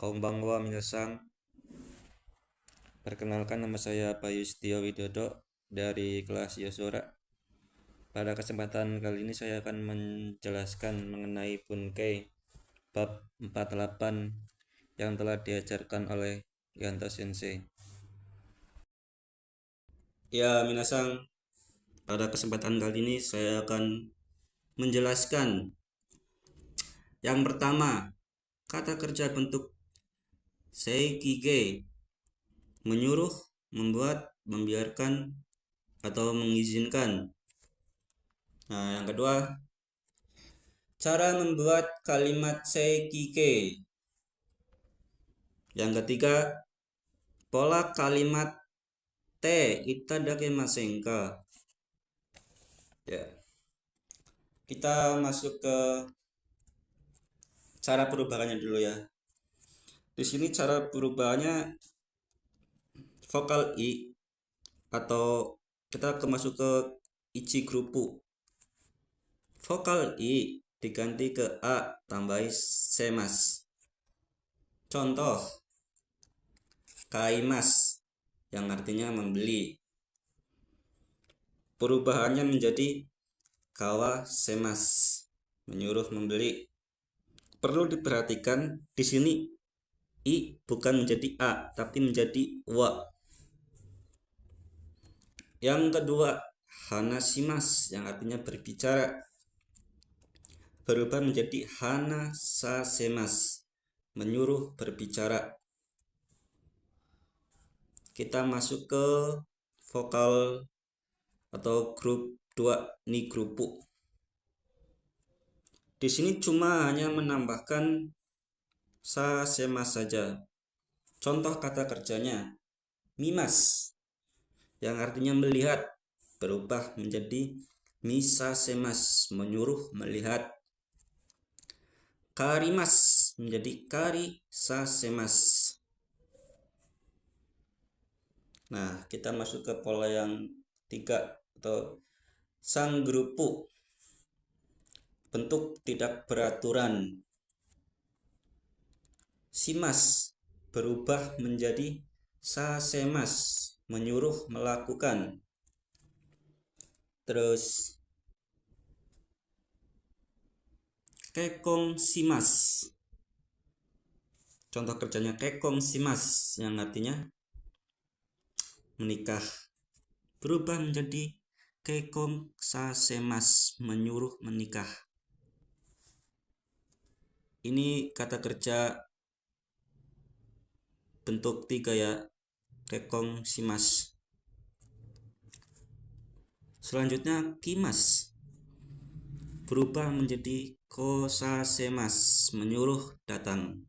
Konbanwa minasan, perkenalkan nama saya Bayu Setio Widodo dari kelas Yosora. Pada kesempatan kali ini saya akan menjelaskan mengenai Bunkei bab 48 yang telah diajarkan oleh Yanto Sensei. Ya, minasan, pada kesempatan kali ini saya akan menjelaskan yang pertama, kata kerja bentuk seikige, menyuruh, membuat, membiarkan, atau mengizinkan. Nah, yang kedua, cara membuat kalimat seikige. Yang ketiga, pola kalimat te itadakimasen ka. Ya. Kita masuk ke cara perubahannya dulu ya. Di sini cara perubahannya vokal i atau kita masuk ke ichi grupu. Vokal i diganti ke a tambah semas. Contoh, kaimas yang artinya membeli. Perubahannya menjadi kawa semas, menyuruh membeli. Perlu diperhatikan di sini i bukan menjadi a tapi menjadi wa. Yang kedua, hanashimas yang artinya berbicara, berubah menjadi hanasasemas, menyuruh berbicara. Kita masuk ke vokal atau grup 2 ni grupu. Di sini cuma hanya menambahkan sasemas saja. Contoh kata kerjanya, mimas yang artinya melihat berubah menjadi misasemas, menyuruh melihat. Karimas menjadi karisasemas. Nah, kita masuk ke pola yang 3 atau sanggrupu, bentuk tidak beraturan. Simas berubah menjadi sasemas, menyuruh melakukan. Terus kekong simas, contoh kerjanya kekong simas yang artinya menikah, berubah menjadi kekong sasemas, menyuruh menikah. Ini kata kerja bentuk 3 ya, kekong simas. Selanjutnya kimas, berubah menjadi kosasemas, menyuruh datang.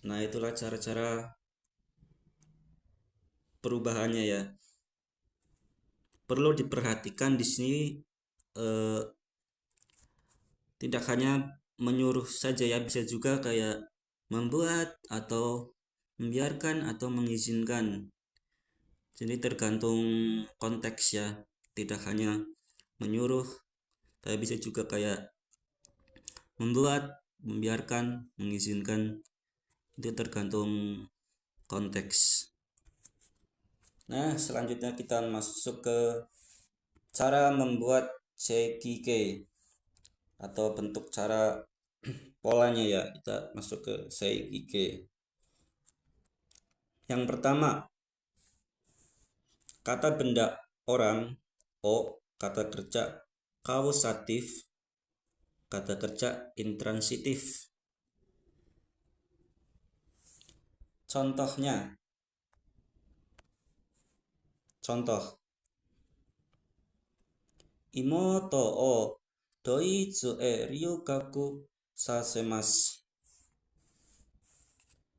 Nah, itulah cara-cara perubahannya ya. Perlu diperhatikan di sini tidak hanya menyuruh saja ya, bisa juga kayak membuat atau membiarkan atau mengizinkan. Jadi tergantung konteks ya, tidak hanya menyuruh, tapi bisa juga kayak membuat, membiarkan, mengizinkan. Itu tergantung konteks. Nah, selanjutnya kita masuk ke cara membuat seikige atau bentuk cara polanya ya. Kita masuk ke seikige. Yang pertama, kata benda orang o, kata kerja kausatif, kata kerja intransitif. Contohnya, contoh, imoto o doitsu e ryukaku sasemasu.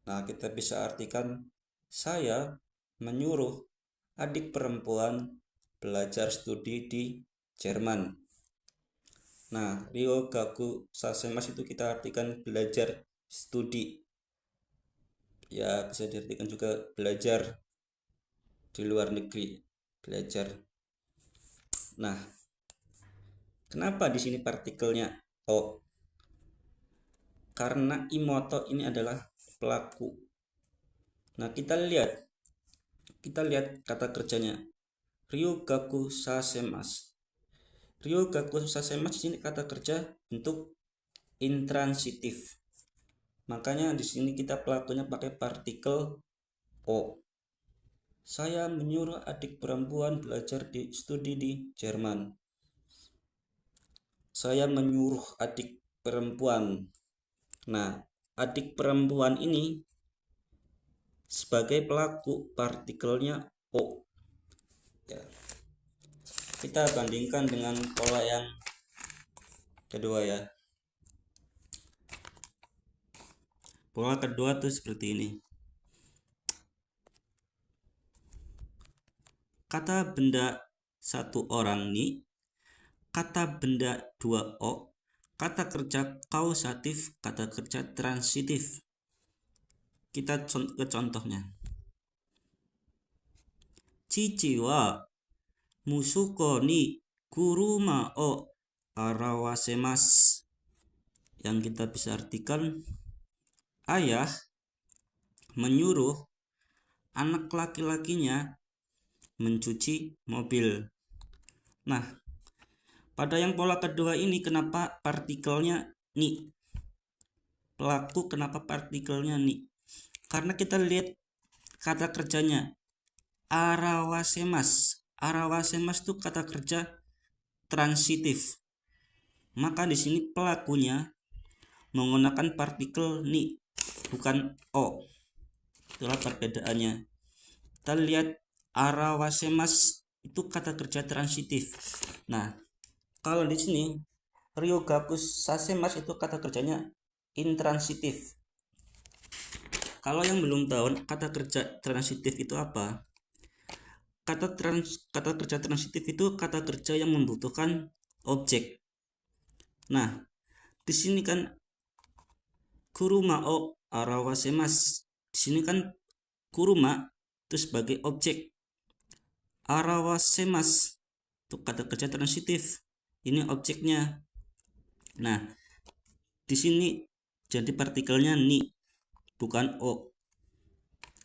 Nah, kita bisa artikan saya menyuruh adik perempuan belajar studi di Jerman. Nah, ryukaku sasemasu itu kita artikan belajar studi. Ya, bisa diartikan juga belajar di luar negeri, belajar. Nah, kenapa di sini partikelnya o? Karena imoto ini adalah pelaku. Nah, kita lihat kata kerjanya. Ryugaku sasemasu. Ryugaku sasemasu ini kata kerja bentuk intransitif. Makanya di sini kita pelakunya pakai partikel o. Saya menyuruh adik perempuan belajar di studi di Jerman. Saya menyuruh adik perempuan. Nah, adik perempuan ini sebagai pelaku, partikelnya o. Ya. Kita bandingkan dengan pola yang kedua ya. Pola kedua tuh seperti ini. Kata benda satu orang nih, kata benda dua o, kata kerja kausatif, kata kerja transitif. Kita ke contohnya. Chichi wa musuko ni kuruma o arawasemasu. Yang kita bisa artikan, ayah menyuruh anak laki-lakinya mencuci mobil. Nah, pada yang pola kedua ini kenapa partikelnya ni? Pelaku kenapa partikelnya ni? Karena kita lihat kata kerjanya arawasemasu. Arawasemasu itu kata kerja transitif. Maka di sini pelakunya menggunakan partikel ni, bukan o. Itulah perbedaannya. Kita lihat arawasemasu itu kata kerja transitif. Nah, kalau di sini ryugaku sasemasu itu kata kerjanya intransitif. Kalau yang belum tahu kata kerja transitif itu apa? Kata kerja transitif itu kata kerja yang membutuhkan objek. Nah, di sini kan kuruma o arawasemasu. Di sini kan kuruma itu sebagai objek. Arawasemasu itu kata kerja transitif. Ini objeknya. Nah, di sini jadi partikelnya ni, bukan o.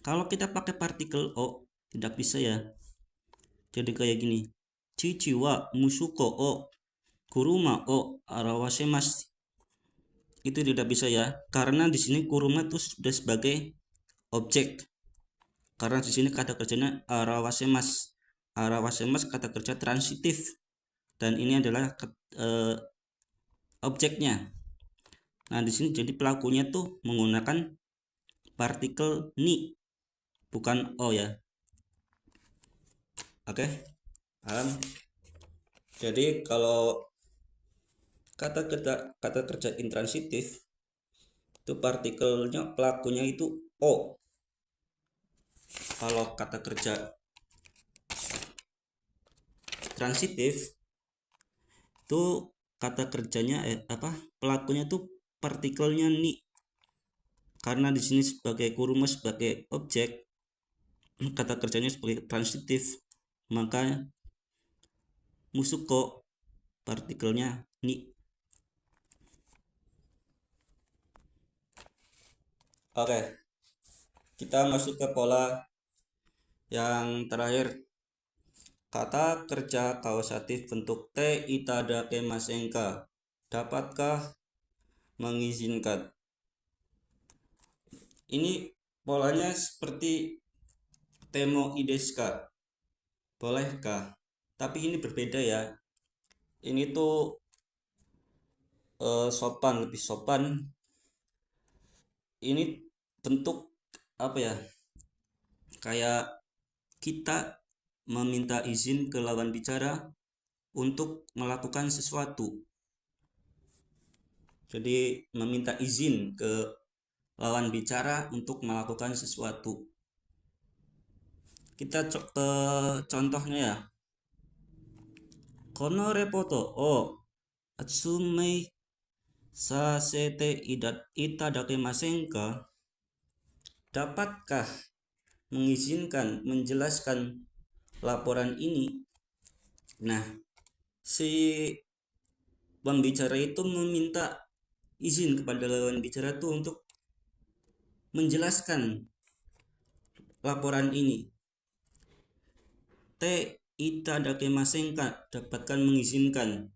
Kalau kita pakai partikel o tidak bisa ya. Jadi kayak gini. Chichi wa musuko o kuruma o arawasemasu. Itu tidak bisa ya, karena di sini kuruma itu sudah sebagai objek. Karena di sini kata kerjanya arawasemasu. Arawasemasu kata kerja transitif dan ini adalah objeknya. Nah, di sini jadi pelakunya tuh menggunakan partikel ni, bukan o ya. Oke, paham? Jadi kalau kata kerja intransitif itu partikelnya pelakunya itu o. Kalau kata kerja transitif itu kata kerjanya pelakunya tuh partikelnya ni. Karena di sini sebagai kuruma sebagai objek, kata kerjanya sebagai transitif, maka musuko partikelnya ni. Oke, kita masuk ke pola yang terakhir. Kata kerja kausatif bentuk te itadake masenka. Dapatkah mengizinkan? Ini polanya seperti temo ideska. Bolehkah? Tapi ini berbeda ya. Ini tuh sopan, lebih sopan. Ini bentuk apa ya? Kayak kita meminta izin ke lawan bicara untuk melakukan sesuatu. Jadi meminta izin ke lawan bicara untuk melakukan sesuatu. Kita ke contohnya ya. Kono repoto o atsumei sasete itadakimasen ka? Dapatkah mengizinkan menjelaskan laporan ini? Nah, si pembicara itu meminta izin kepada lawan bicara itu untuk menjelaskan laporan ini. T itadakimasen ka, dapatkan mengizinkan.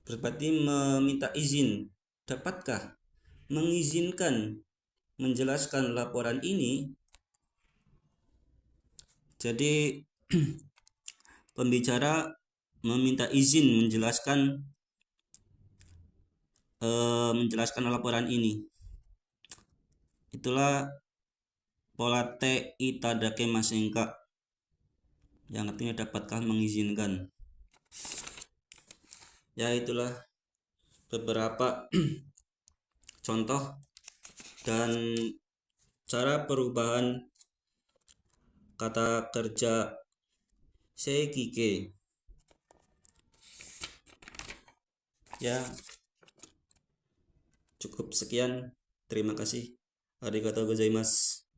Berarti meminta izin. Dapatkah mengizinkan menjelaskan laporan ini? Jadi pembicara meminta izin menjelaskan laporan ini. Itulah pola T itadakimasen ka, yang artinya dapatkah mengizinkan. Ya, itulah beberapa contoh dan cara perubahan kata kerja seikike. Ya, cukup sekian. Terima kasih. Arigatou gozaimasu.